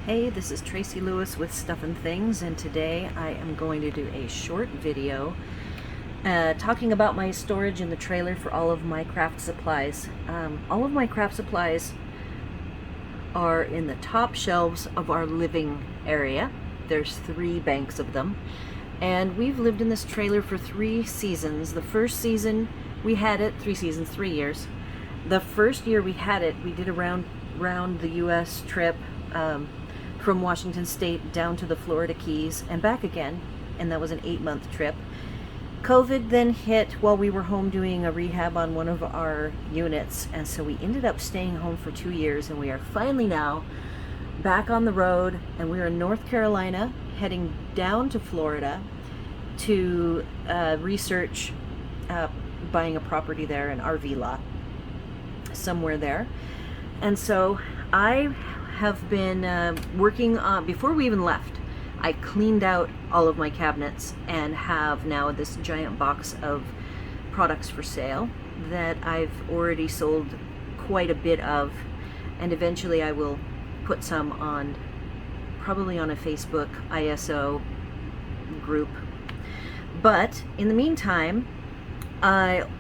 Hey, this is Tracy Lewis with Stuff and Things, and today I am going to do a short video talking about my storage in the trailer for all of my craft supplies. All of my craft supplies are in the top shelves of our living area. There's 3 banks of them, and we've lived in this trailer for 3 seasons. The first season we had it, 3 seasons, 3 years. The first year we had it, we did a round the US trip, from Washington State down to the Florida Keys and back again, and that was an 8-month trip. COVID then hit while we were home doing a rehab on one of our units, and so we ended up staying home for 2 years, and we are finally now back on the road, and we're in North Carolina heading down to Florida to research buying a property there, an RV lot somewhere there. And so I have been working on, before we even left, I cleaned out all of my cabinets and have now this giant box of products for sale that I've already sold quite a bit of, and eventually I will put some on, probably on a Facebook ISO group. But in the meantime,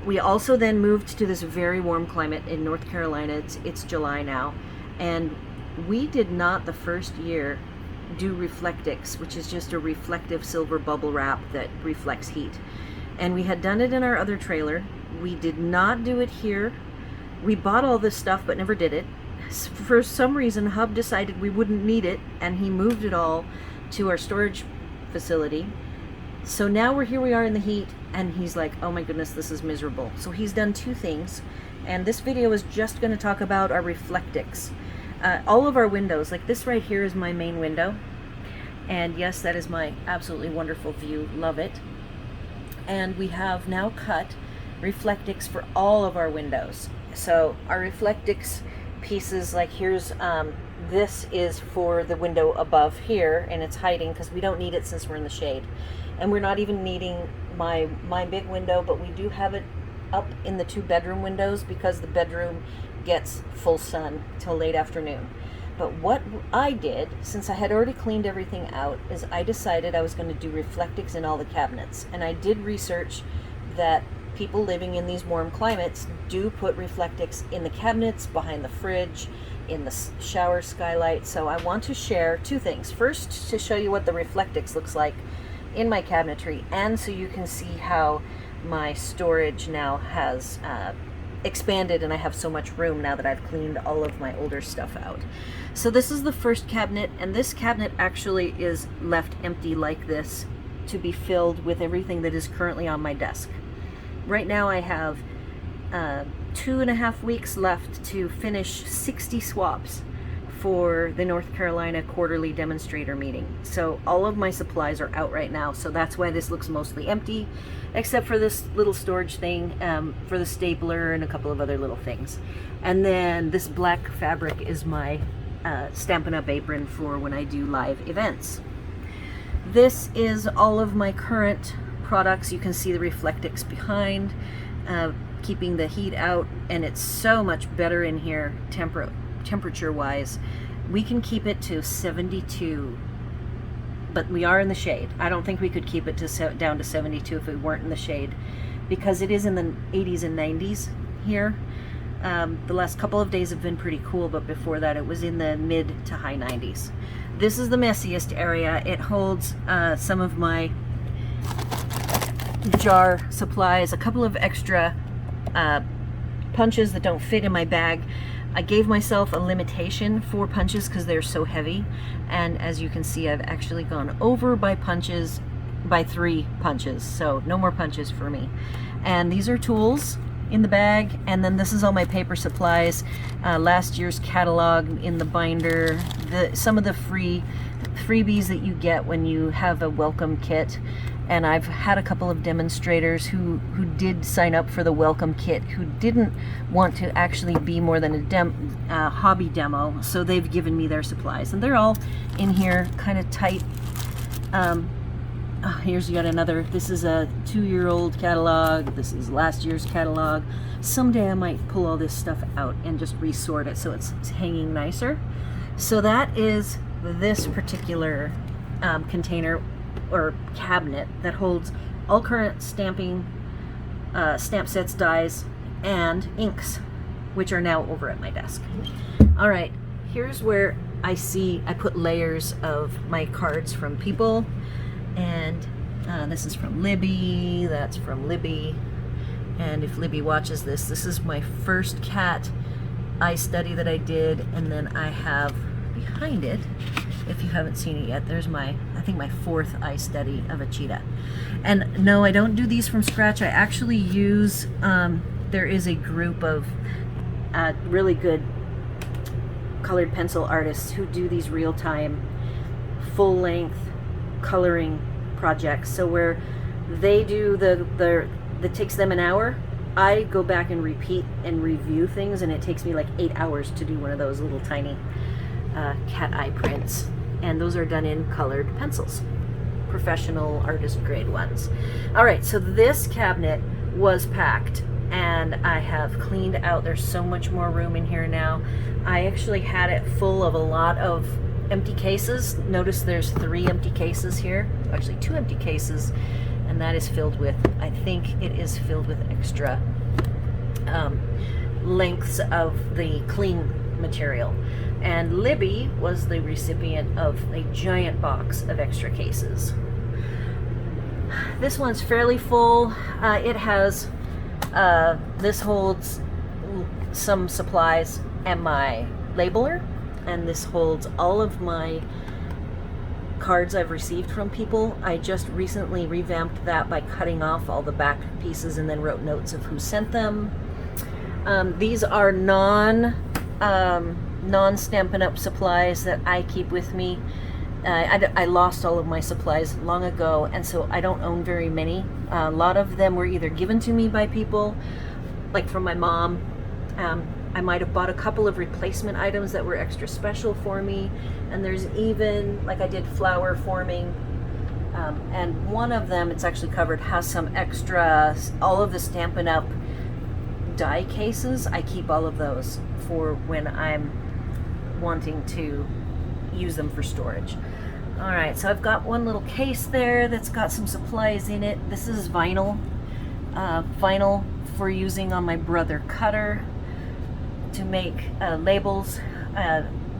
we also then moved to this very warm climate in North Carolina. It's July now, and we did not the first year do Reflectix, which is just a reflective silver bubble wrap that reflects heat. And we had done it in our other trailer. We did not do it here. We bought all this stuff but never did it. For some reason, Hub decided we wouldn't need it, and he moved it all to our storage facility. So now here we are in the heat, and he's like, oh my goodness, this is miserable. So he's done 2 things, and this video is just going to talk about our Reflectix. All of our windows, like this right here is my main window, and yes, that is my absolutely wonderful view, love it. And we have now cut Reflectix for all of our windows. So our Reflectix pieces, like here's, this is for the window above here, and it's hiding because we don't need it since we're in the shade. And we're not even needing my big window, but we do have it up in the 2 bedroom windows because the bedroom gets full sun till late afternoon. But what I did, since I had already cleaned everything out, is I decided I was going to do Reflectix in all the cabinets. And I did research that people living in these warm climates do put Reflectix in the cabinets, behind the fridge, in the shower skylight. So I want to share 2 things. First, to show you what the Reflectix looks like in my cabinetry, and so you can see how my storage now has expanded, and I have so much room now that I've cleaned all of my older stuff out. So this is the first cabinet, and this cabinet actually is left empty like this to be filled with everything that is currently on my desk. Right now I have 2.5 weeks left to finish 60 swaps for the North Carolina quarterly demonstrator meeting. So all of my supplies are out right now, so that's why this looks mostly empty, except for this little storage thing for the stapler and a couple of other little things. And then this black fabric is my Stampin' Up! Apron for when I do live events. This is all of my current products. You can see the Reflectix behind, keeping the heat out, and it's so much better in here temperature wise. We can keep it to 72, but we are in the shade. I don't think we could keep it to down to 72 if we weren't in the shade, because it is in the 80s and 90s here. The last couple of days have been pretty cool, but before that it was in the mid to high 90s. This is the messiest area. It holds some of my jar supplies, a couple of extra punches that don't fit in my bag. I gave myself a limitation for punches because they're so heavy, and as you can see, I've actually gone over by 3 punches, so no more punches for me. And these are tools in the bag, and then this is all my paper supplies, last year's catalog in the binder, some of the freebies that you get when you have a welcome kit. And I've had a couple of demonstrators who did sign up for the welcome kit who didn't want to actually be more than a hobby demo, so they've given me their supplies, and they're all in here kind of tight. Here's yet another. This is a 2-year-old catalog. This is last year's catalog. Someday I might pull all this stuff out and just resort it so it's hanging nicer. So that is this particular container or cabinet that holds all current stamping, stamp sets, dies, and inks, which are now over at my desk. All right, here's where I put layers of my cards from people, and this is from Libby, that's from Libby, and if Libby watches this, this is my first cat eye study that I did, and then I have behind it, if you haven't seen it yet, there's I think my fourth eye study of a cheetah. And no, I don't do these from scratch. I actually use, there is a group of really good colored pencil artists who do these real-time, full-length coloring projects. So where they do that takes them an hour, I go back and repeat and review things, and it takes me like 8 hours to do one of those little tiny cat eye prints. And those are done in colored pencils, professional artist grade ones. All right, so this cabinet was packed, and I have cleaned out. There's so much more room in here now. I actually had it full of a lot of empty cases. Notice there's 3 empty cases here, actually 2 empty cases, and that is filled with, I think it is filled with extra lengths of the cling material. And Libby was the recipient of a giant box of extra cases. This one's fairly full. It has, this holds some supplies and my labeler, and this holds all of my cards I've received from people. I just recently revamped that by cutting off all the back pieces and then wrote notes of who sent them. These are non-Stampin' Up! Supplies that I keep with me. I lost all of my supplies long ago, and so I don't own very many. A lot of them were either given to me by people, like from my mom. I might have bought a couple of replacement items that were extra special for me, and there's even, like I did flower forming, and one of them, it's actually covered, has some extra, all of the Stampin' Up! Die cases. I keep all of those for when I'm wanting to use them for storage. All right, so I've got one little case there that's got some supplies in it. This is vinyl, vinyl for using on my brother cutter to make labels,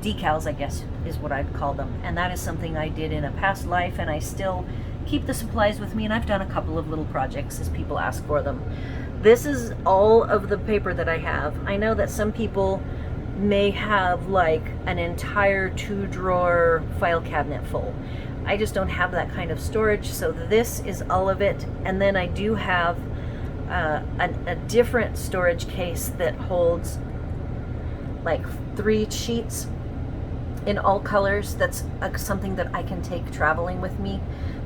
decals, I guess is what I'd call them. And that is something I did in a past life, and I still keep the supplies with me, and I've done a couple of little projects as people ask for them. This is all of the paper that I have. I know that some people may have like an entire 2-drawer file cabinet full. I just don't have that kind of storage, so this is all of it. And then I do have a different storage case that holds like 3 sheets in all colors. That's something that I can take traveling with me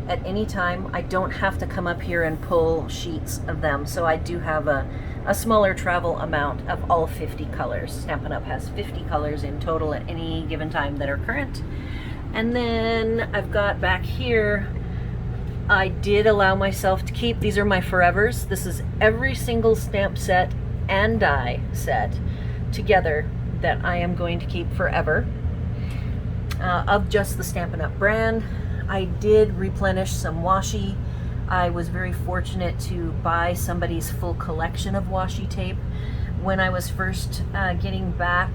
at any time. I don't have to come up here and pull sheets of them, so I do have a smaller travel amount of all 50 colors. Stampin' Up! Has 50 colors in total at any given time that are current. And then I've got back here, I did allow myself to keep, these are my forevers. This is every single stamp set and die set together that I am going to keep forever, of just the Stampin' Up! Brand. I did replenish some washi. I was very fortunate to buy somebody's full collection of washi tape when I was first getting back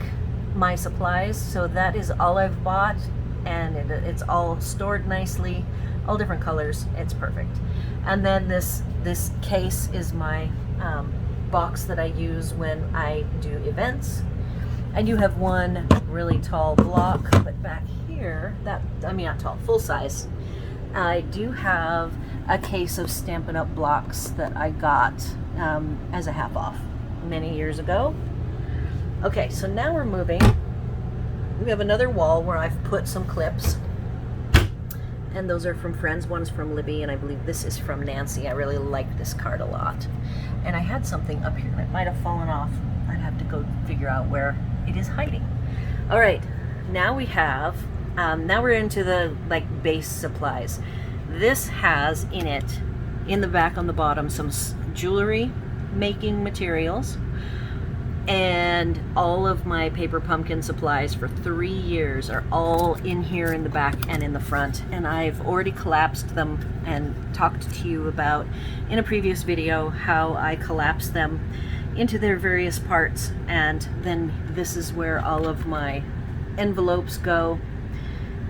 my supplies. So that is all I've bought, and it's all stored nicely, all different colors. It's perfect. And then this case is my box that I use when I do events. I do have one really tall block, but back here, not tall, full size, I do have a case of Stampin' Up! Blocks that I got as a half off many years ago. Okay, so now we're moving. We have another wall where I've put some clips, and those are from friends. One's from Libby, and I believe this is from Nancy. I really like this card a lot. And I had something up here that might have fallen off. I'd have to go figure out where it is hiding. All right, now we have, now we're into the like base supplies. This has in it, in the back on the bottom, some jewelry making materials. And all of my paper pumpkin supplies for 3 years are all in here in the back and in the front. And I've already collapsed them and talked to you about in a previous video how I collapse them into their various parts. And then this is where all of my envelopes go.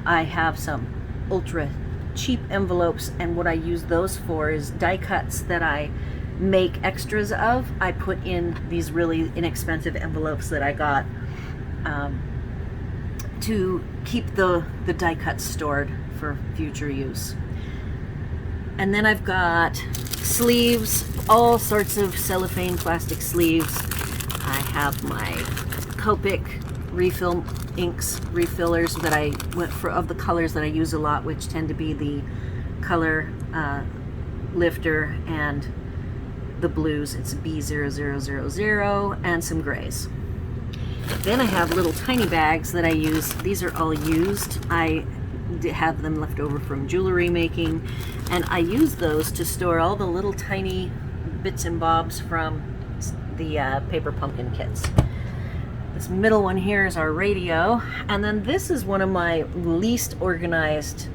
I have some ultra cheap envelopes, and what I use those for is die cuts that I make extras of. I put in these really inexpensive envelopes that I got to keep the die cuts stored for future use. And then I've got sleeves, all sorts of cellophane plastic sleeves. I have my Copic refill inks, refillers that I went for of the colors that I use a lot, which tend to be the color lifter and the blues. It's B0000 and some grays. Then I have little tiny bags that I use. These are all used. I have them left over from jewelry making, and I use those to store all the little tiny bits and bobs from the paper pumpkin kits. This middle one here is our radio, and then this is one of my least organized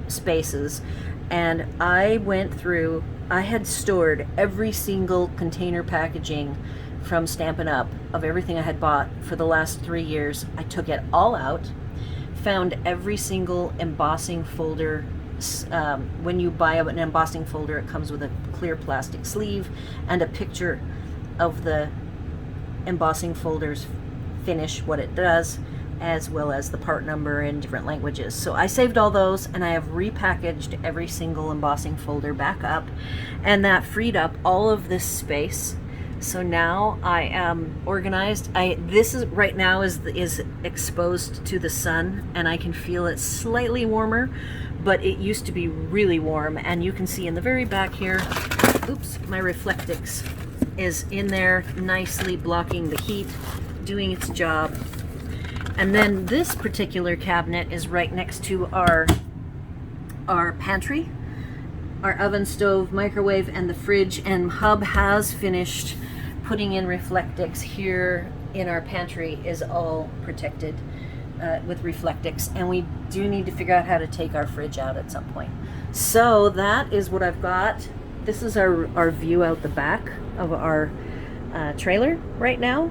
spaces, and I went through, I had stored every single container packaging from Stampin' Up! Of everything I had bought for the last 3 years. I took it all out, found every single embossing folder. When you buy an embossing folder, it comes with a clear plastic sleeve and a picture of the embossing folders finish, what it does, as well as the part number in different languages. So I saved all those, and I have repackaged every single embossing folder back up, and that freed up all of this space. So now I am organized. This is right now is exposed to the sun, and I can feel it slightly warmer, but it used to be really warm. And you can see in the very back here, oops, my Reflectix is in there nicely blocking the heat, doing its job. And then this particular cabinet is right next to our pantry, our oven, stove, microwave, and the fridge. And Hub has finished putting in Reflectix. Here in our pantry is all protected with Reflectix, and we do need to figure out how to take our fridge out at some point. So that is what I've got. This is our view out the back of our trailer right now,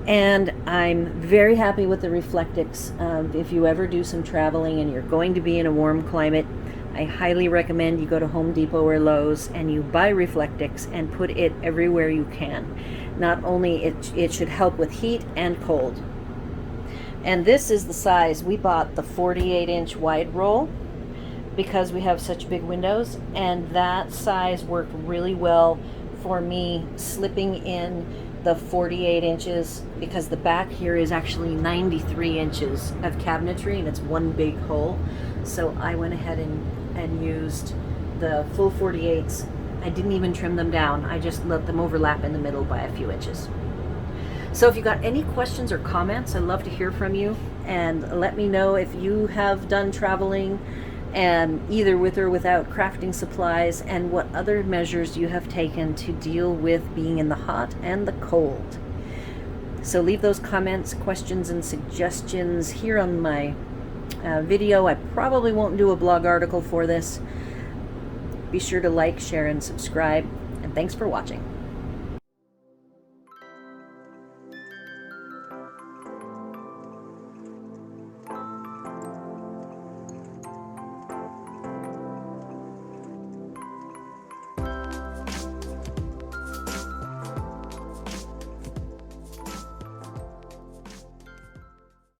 and I'm very happy with the Reflectix. If you ever do some traveling and you're going to be in a warm climate, I highly recommend you go to Home Depot or Lowe's and you buy Reflectix and put it everywhere you can. Not only it should help with heat and cold. And this is the size. We bought the 48-inch wide roll because we have such big windows, and that size worked really well for me slipping in the 48 inches, because the back here is actually 93 inches of cabinetry and it's one big hole. So I went ahead and used the full 48s. I didn't even trim them down. I just let them overlap in the middle by a few inches. So if you got any questions or comments, I'd love to hear from you, and let me know if you have done traveling, and either with or without crafting supplies, and what other measures you have taken to deal with being in the hot and the cold. So leave those comments, questions, and suggestions here on my video. I probably won't do a blog article for this. Be sure to like, share, and subscribe, and thanks for watching.